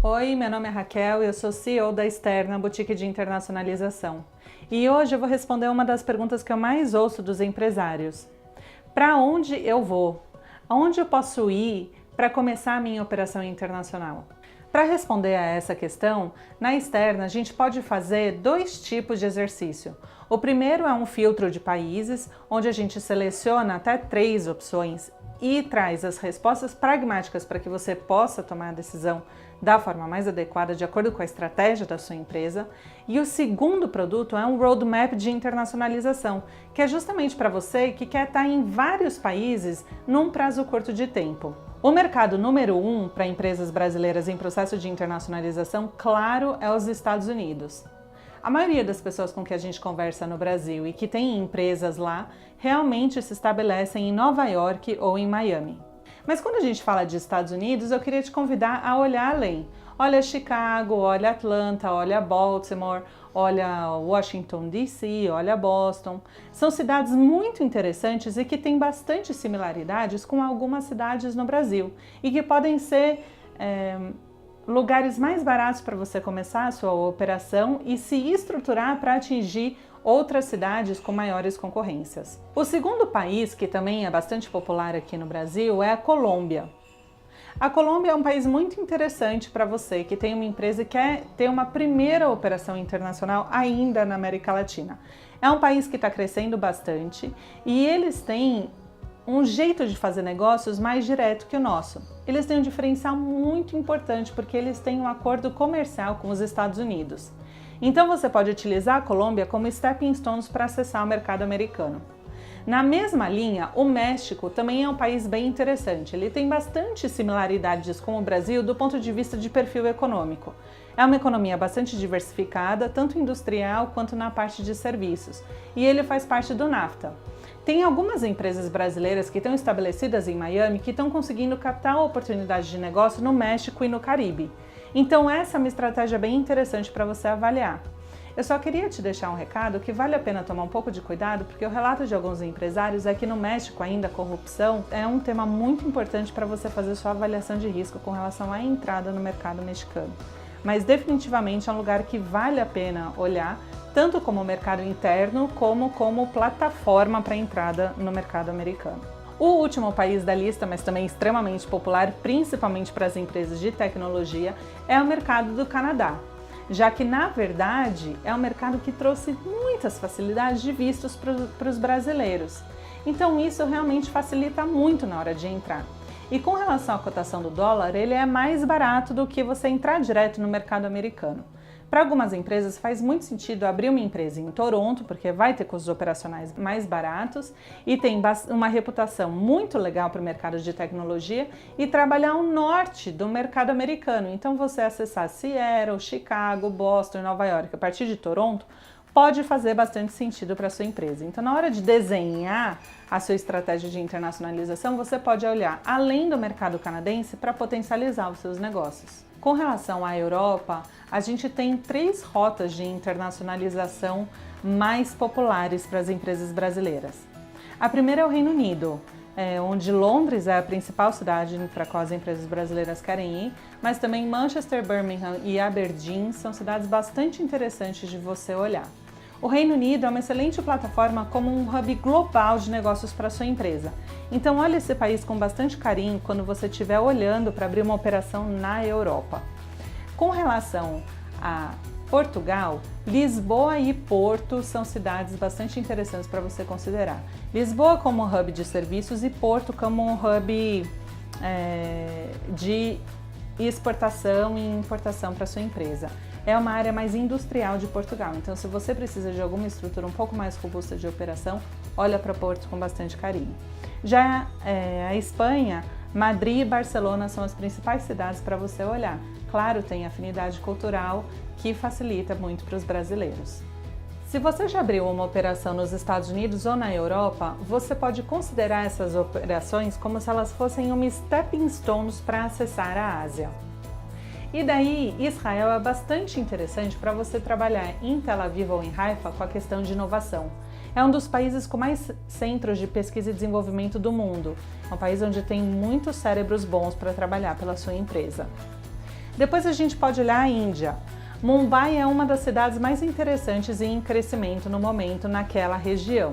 Oi, meu nome é Raquel e eu sou CEO da Externa, boutique de internacionalização. E hoje eu vou responder uma das perguntas que eu mais ouço dos empresários. Para onde eu vou? Aonde eu posso ir para começar a minha operação internacional? Para responder a essa questão, na Externa a gente pode fazer dois tipos de exercício. O primeiro é um filtro de países, onde a gente seleciona até 3 opções e traz as respostas pragmáticas para que você possa tomar a decisão da forma mais adequada, de acordo com a estratégia da sua empresa. E o segundo produto é um roadmap de internacionalização, que é justamente para você que quer estar em vários países num prazo curto de tempo. O mercado número 1 para empresas brasileiras em processo de internacionalização, claro, é os Estados Unidos. A maioria das pessoas com que a gente conversa no Brasil e que tem empresas lá, realmente se estabelecem em Nova York ou em Miami. Mas quando a gente fala de Estados Unidos, eu queria te convidar a olhar além. Olha Chicago, olha Atlanta, olha Baltimore, olha Washington DC, olha Boston. São cidades muito interessantes e que têm bastante similaridades com algumas cidades no Brasil e que podem ser lugares mais baratos para você começar a sua operação e se estruturar para atingir outras cidades com maiores concorrências. O segundo país, que também é bastante popular aqui no Brasil, é a Colômbia. A Colômbia é um país muito interessante para você que tem uma empresa e quer ter uma primeira operação internacional ainda na América Latina. É um país que está crescendo bastante e eles têm um jeito de fazer negócios mais direto que o nosso. Eles têm um diferencial muito importante porque eles têm um acordo comercial com os Estados Unidos. Então você pode utilizar a Colômbia como stepping stones para acessar o mercado americano. Na mesma linha, o México também é um país bem interessante. Ele tem bastante similaridades com o Brasil do ponto de vista de perfil econômico. É uma economia bastante diversificada, tanto industrial quanto na parte de serviços, e ele faz parte do NAFTA. Tem algumas empresas brasileiras que estão estabelecidas em Miami que estão conseguindo captar oportunidades de negócio no México e no Caribe. Então essa é uma estratégia bem interessante para você avaliar. Eu só queria te deixar um recado que vale a pena tomar um pouco de cuidado, porque o relato de alguns empresários é que no México ainda a corrupção é um tema muito importante para você fazer sua avaliação de risco com relação à entrada no mercado mexicano. Mas definitivamente é um lugar que vale a pena olhar, tanto como mercado interno como plataforma para entrada no mercado americano. O último país da lista, mas também extremamente popular, principalmente para as empresas de tecnologia, é o mercado do Canadá, já que, na verdade, é um mercado que trouxe muitas facilidades de vistos para os brasileiros. Então isso realmente facilita muito na hora de entrar. E com relação à cotação do dólar, ele é mais barato do que você entrar direto no mercado americano. Para algumas empresas faz muito sentido abrir uma empresa em Toronto, porque vai ter custos operacionais mais baratos e tem uma reputação muito legal para o mercado de tecnologia e trabalhar o norte do mercado americano. Então você acessar Seattle, Chicago, Boston, Nova York a partir de Toronto pode fazer bastante sentido para a sua empresa. Então na hora de desenhar a sua estratégia de internacionalização, você pode olhar além do mercado canadense para potencializar os seus negócios. Com relação à Europa, a gente tem 3 rotas de internacionalização mais populares para as empresas brasileiras. A primeira é o Reino Unido, onde Londres é a principal cidade para a qual as empresas brasileiras querem ir, mas também Manchester, Birmingham e Aberdeen são cidades bastante interessantes de você olhar. O Reino Unido é uma excelente plataforma como um hub global de negócios para a sua empresa. Então olhe esse país com bastante carinho quando você estiver olhando para abrir uma operação na Europa. Com relação a Portugal, Lisboa e Porto são cidades bastante interessantes para você considerar. Lisboa como um hub de serviços e Porto como um hub de exportação e importação para sua empresa. É uma área mais industrial de Portugal, então se você precisa de alguma estrutura um pouco mais robusta de operação, olha para Porto com bastante carinho. Já a Espanha, Madrid e Barcelona são as principais cidades para você olhar. Claro, tem afinidade cultural que facilita muito para os brasileiros. Se você já abriu uma operação nos Estados Unidos ou na Europa, você pode considerar essas operações como se elas fossem uma stepping stones para acessar a Ásia. E daí, Israel é bastante interessante para você trabalhar em Tel Aviv ou em Haifa com a questão de inovação. É um dos países com mais centros de pesquisa e desenvolvimento do mundo. É um país onde tem muitos cérebros bons para trabalhar pela sua empresa. Depois a gente pode olhar a Índia. Mumbai é uma das cidades mais interessantes e em crescimento no momento naquela região.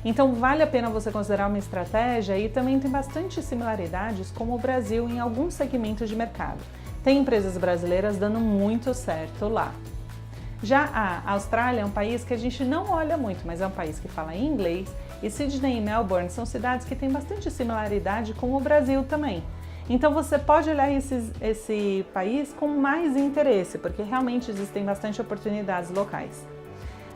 Então vale a pena você considerar uma estratégia e também tem bastante similaridades com o Brasil em alguns segmentos de mercado. Tem empresas brasileiras dando muito certo lá. Já a Austrália é um país que a gente não olha muito, mas é um país que fala inglês, e Sydney e Melbourne são cidades que têm bastante similaridade com o Brasil também. Então você pode olhar esse país com mais interesse, porque realmente existem bastante oportunidades locais.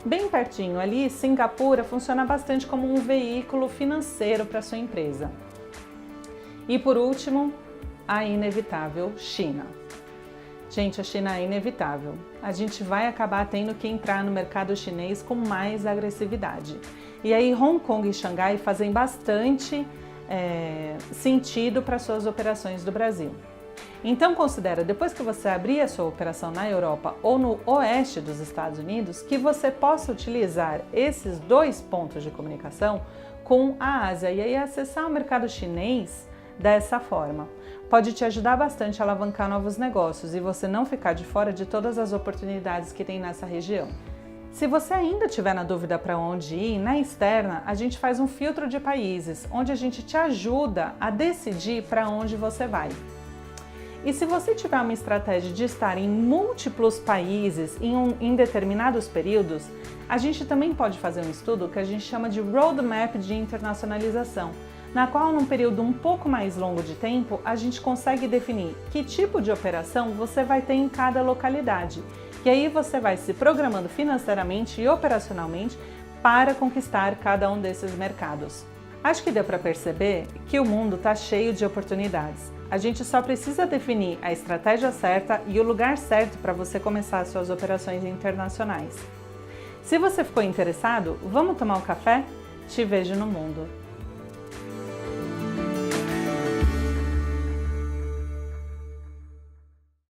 Bem pertinho ali, Singapura funciona bastante como um veículo financeiro para sua empresa. E por último, a inevitável China. Gente, a China é inevitável. A gente vai acabar tendo que entrar no mercado chinês com mais agressividade. E aí Hong Kong e Xangai fazem bastante sentido para suas operações do Brasil. Então considera, depois que você abrir a sua operação na Europa ou no oeste dos Estados Unidos, que você possa utilizar esses dois pontos de comunicação com a Ásia e aí acessar o mercado chinês dessa forma. Pode te ajudar bastante a alavancar novos negócios e você não ficar de fora de todas as oportunidades que tem nessa região. Se você ainda tiver na dúvida para onde ir, na externa a gente faz um filtro de países, onde a gente te ajuda a decidir para onde você vai. E se você tiver uma estratégia de estar em múltiplos países em determinados períodos, a gente também pode fazer um estudo que a gente chama de Roadmap de internacionalização, na qual, num período um pouco mais longo de tempo, a gente consegue definir que tipo de operação você vai ter em cada localidade. E aí você vai se programando financeiramente e operacionalmente para conquistar cada um desses mercados. Acho que deu para perceber que o mundo está cheio de oportunidades. A gente só precisa definir a estratégia certa e o lugar certo para você começar suas operações internacionais. Se você ficou interessado, vamos tomar um café? Te vejo no mundo!